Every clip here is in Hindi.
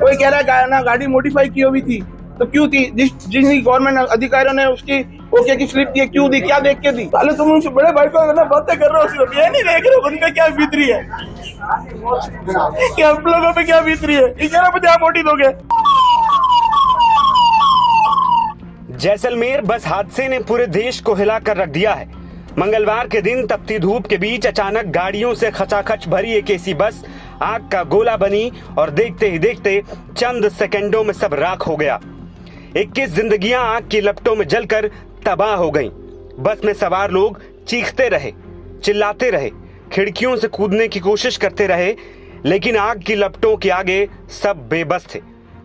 कोई कह रहा है ना गाड़ी मॉडिफाई की हुई थी, तो क्यों थी? जिस गवर्नमेंट अधिकारियों ने उसकी ओके की स्लिप दी, क्यों दी? क्या देख के दी? पहले तुम उनसे बड़े भाई को ना बातें कर रहे हो, ये नहीं देख रहे हो उनका क्या बीत रही है, कि हम लोगों पे क्या बीत रही है। 11 बजे आप वोटी दोगे। जैसलमेर बस हादसे ने पूरे देश को हिलाकर रख दिया है। मंगलवार के दिन तपती धूप के बीच अचानक गाड़ियों से खचाखच भरी एक एसी बस आग का गोला बनी और देखते ही देखते चंद सेकंडों में सब राख हो गया। 21 जिंदगियां आग की लपटों में जलकर तबाह हो गईं। बस में सवार लोग चीखते रहे, चिल्लाते रहे, खिड़कियों से कूदने की कोशिश करते रहे, लेकिन आग की लपटों के आगे सब बेबस थे।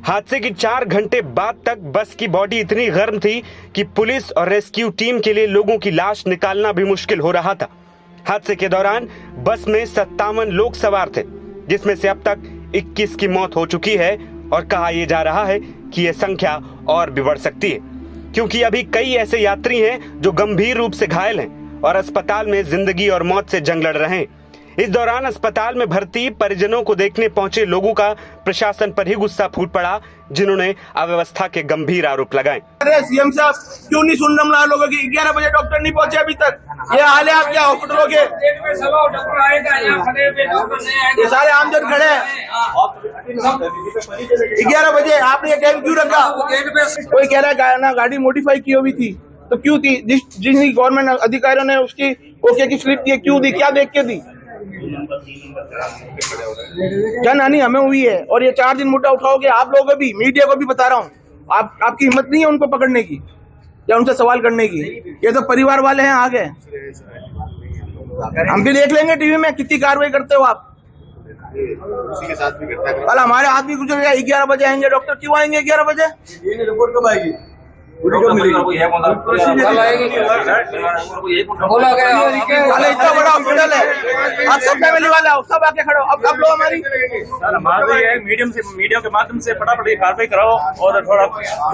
हादसे के 4 घंटे बाद तक बस की बॉडी इतनी गर्म थी कि पुलिस और रेस्क्यू टीम के लिए लोगों की लाश निकालना भी मुश्किल हो रहा था। हादसे के दौरान बस में 57 लोग सवार थे, जिसमें से अब तक 21 की मौत हो चुकी है और कहा यह जा रहा है कि यह संख्या और भी बढ़ सकती है, क्योंकि अभी कई ऐसे यात्री हैं जो गंभीर रूप से घायल हैं और अस्पताल में जिंदगी और मौत से जंग लड़ रहे हैं। इस दौरान अस्पताल में भर्ती परिजनों को देखने पहुंचे लोगों का प्रशासन पर ही गुस्सा फूट पड़ा, जिन्होंने अव्यवस्था के गंभीर आरोप लगाए। अरे सीएम साहब, क्यों नहीं सुन रहा लोगों की? 11 बजे डॉक्टर नहीं पहुंचे अभी तक। ये हाल है आप क्या हॉस्पिटलों के? ये सारे आमजन खड़े हैं। 11 बजे आपने ये टाइम क्यों रखा? कोई कह रहा है ना गाड़ी मॉडिफाई की हुई थी, तो क्यों थी? जिस गवर्नमेंट अधिकारियों ने उसकी ओके की स्लिप दी, क्यों दी? क्या देख के दी? जनहानि हमें हुई है और ये 4 दिन मुद्दा उठाओगे आप लोग भी, मीडिया को भी बता रहा हूँ। आपकी हिम्मत नहीं है उनको पकड़ने की या उनसे सवाल करने की। ये तो परिवार वाले हैं, आगे हम भी देख लेंगे टीवी में कितनी कार्रवाई करते हो आप। कल हमारे हाथ भी गुजर गया। 11 बजे आएंगे डॉक्टर, क्यों आएंगे 11 बजे? रिपोर्ट कब आएगी? इतना बड़ा हॉस्पिटल है, आप सब फैमिली वाले हो, सब आके खड़ो। अब लो हमारी मीडिया के माध्यम से फटाफट कार्रवाई कराओ और थोड़ा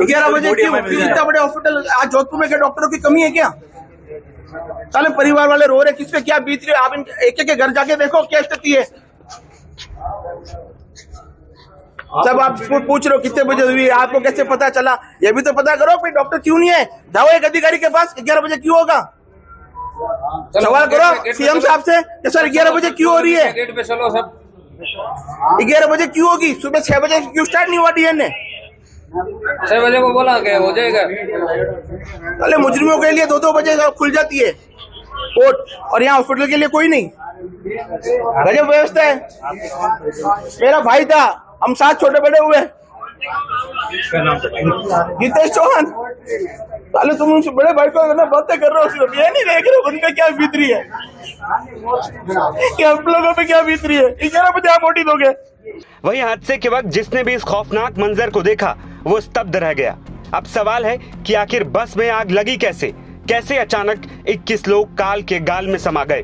11 बजे क्यों? इतना बड़े हॉस्पिटल आज जोधपुर में क्या डॉक्टरों की कमी है क्या? साले परिवार वाले रो रहे, किस पे क्या बीत रही है? आप एक एक के घर जाके देखो क्या स्थिति है। सब आप पूछ रहे हो कितने बजे हुई, आपको कैसे पता चला? ये भी तो पता करो, कोई डॉक्टर क्यों नहीं है? जाओ एक अधिकारी के पास, 11 बजे क्यों होगा? सवाल करो सीएम साहब से कि सर 11 बजे क्यों हो रही है? गेट पे चलो सब। 11 बजे क्यों होगी? सुबह 6 बजे क्यों स्टार्ट नहीं हुआ डीएनए? 6 बजे को बोला कि हो जाएगा। अरे मुजरिमों के लिए 2-2 बजे खुल जाती है कोर्ट, और यहाँ हॉस्पिटल के लिए कोई नहीं। गजब व्यवस्था है। मेरा भाई था, हम 7 छोटे बड़े हुए। गीतेश चौहान, पहले तुम उनसे बड़े भाई को ना बातें कर रहे हो, ये नहीं देख रहे हो उनका क्या बीत रही है, कि हम लोगों पे क्या बीत रही है। 11 बजे आप वोटी दोगे। वही हादसे के वक्त जिसने भी इस खौफनाक मंजर को देखा वो स्तब्ध रह गया। अब सवाल है कि आखिर बस में आग लगी कैसे अचानक 21 लोग काल के गाल में समा गए।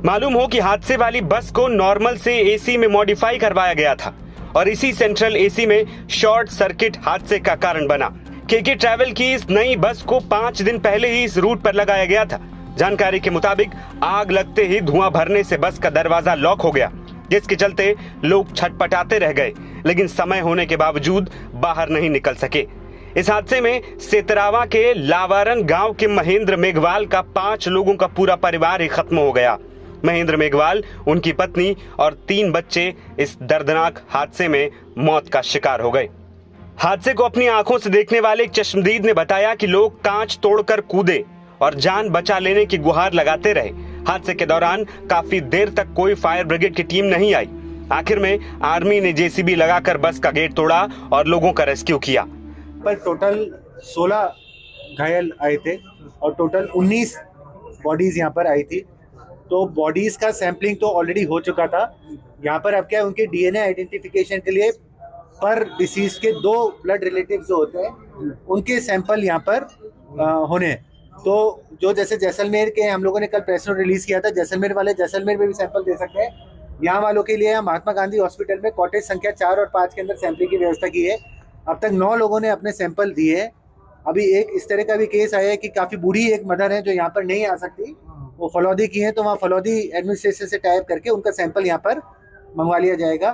मालूम हो कि हादसे वाली बस को नॉर्मल से एसी में मॉडिफाई करवाया गया था और इसी सेंट्रल एसी में शॉर्ट सर्किट हादसे का कारण बना। केके ट्रैवल की इस नई बस को 5 दिन पहले ही इस रूट पर लगाया गया था। जानकारी के मुताबिक आग लगते ही धुआं भरने से बस का दरवाजा लॉक हो गया, जिसके चलते लोग छटपटाते रह गए, लेकिन समय होने के बावजूद बाहर नहीं निकल सके। इस हादसे में सेतरावा के लावारन गांव के महेंद्र मेघवाल का 5 लोगों का पूरा परिवार ही खत्म हो गया। महेंद्र मेघवाल, उनकी पत्नी और 3 बच्चे इस दर्दनाक हादसे में मौत का शिकार हो गए। हादसे को अपनी आंखों से देखने वाले एक चश्मदीद ने बताया कि लोग कांच तोड़कर कूदे और जान बचा लेने की गुहार लगाते रहे। हादसे के दौरान काफी देर तक कोई फायर ब्रिगेड की टीम नहीं आई। आखिर में आर्मी ने जेसीबी लगाकर बस का गेट तोड़ा और लोगों का रेस्क्यू किया। पर टोटल 16 घायल आए थे और टोटल 19 बॉडीज यहाँ पर आई थी। तो बॉडीज का सैंपलिंग तो ऑलरेडी हो चुका था। यहाँ पर अब क्या है, उनके डीएनए आइडेंटिफिकेशन के लिए पर डिसीज के 2 ब्लड रिलेटिव्स जो होते हैं उनके सैंपल यहाँ पर होने हैं। तो जो जैसे जैसलमेर के हम लोगों ने कल प्रेस नोट रिलीज किया था, जैसलमेर वाले जैसलमेर में भी सैंपल दे सकते हैं। यहाँ वालों के लिए महात्मा गांधी हॉस्पिटल में कॉटेज संख्या 4 और 5 के अंदर सैंपलिंग की व्यवस्था की है। अब तक 9 लोगों ने अपने सैंपल दिए हैं। अभी एक इस तरह का भी केस आया है कि काफ़ी बूढ़ी एक मदर है जो यहाँ पर नहीं आ सकती, वो फलौदी की है, तो वहाँ फलौदी एडमिनिस्ट्रेशन से टाइप करके उनका सैंपल यहाँ पर मंगवा लिया जाएगा।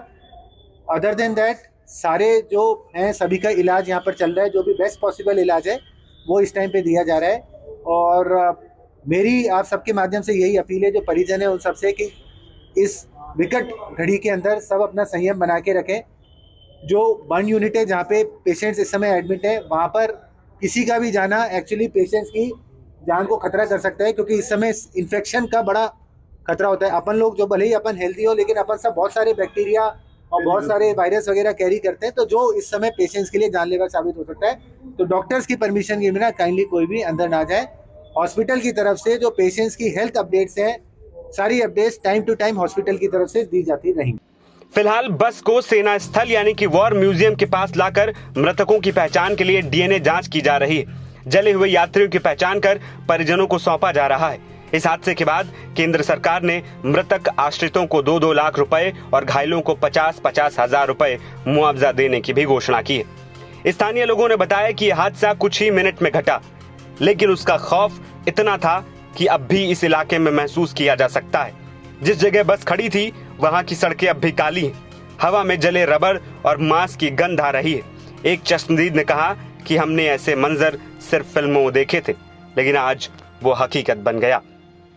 अदर देन दैट सारे जो हैं सभी का इलाज यहाँ पर चल रहा है, जो भी बेस्ट पॉसिबल इलाज है वो इस टाइम पे दिया जा रहा है। और मेरी आप सबके माध्यम से यही अपील है जो परिजन है उन सबसे कि इस विकट घड़ी के अंदर सब अपना संयम बना के रखें। जो बर्न यूनिट है जहाँ पे पेशेंट्स इस समय एडमिट है, वहाँ पर किसी का भी जाना एक्चुअली पेशेंट्स की जान को खतरा कर सकता है, क्योंकि इस समय इन्फेक्शन का बड़ा खतरा होता है। अपन लोग जो भले ही अपन हेल्दी हो, लेकिन अपन सब बहुत सारे बैक्टीरिया और बहुत सारे वायरस वगैरह कैरी करते हैं, तो जो इस समय पेशेंट्स के लिए जानलेवा साबित हो सकता है। तो डॉक्टर्स की परमिशन के बिना काइंडली कोई भी अंदर ना जाए। हॉस्पिटल की तरफ से जो पेशेंट्स की हेल्थ अपडेट्स हैं, सारी updates time to time hospital की तरफ से दी जाती रहेंगी। फिलहाल बस को सेना स्थल यानी कि वॉर म्यूजियम के पास लाकर मृतकों की पहचान के लिए डीएनए जांच की जा रही है। जले हुए यात्रियों की पहचान कर परिजनों को सौंपा जा रहा है। इस हादसे के बाद केंद्र सरकार ने मृतक आश्रितों को 2-2 लाख रुपए और घायलों को 50-50 हजार रुपए मुआवजा देने की भी घोषणा की है। स्थानीय लोगों ने बताया कि यह हादसा कुछ ही मिनट में घटा, लेकिन उसका खौफ इतना था कि अब भी इस इलाके में महसूस किया जा सकता है। जिस जगह बस खड़ी थी वहां की सड़कें अब भी काली हैं। हवा में जले रबर और मांस की गंध आ रही है। एक चश्मदीद ने कहा कि हमने ऐसे मंजर सिर्फ फिल्मों में देखे थे, लेकिन आज वो हकीकत बन गया।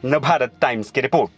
नवभारत टाइम्स की रिपोर्ट।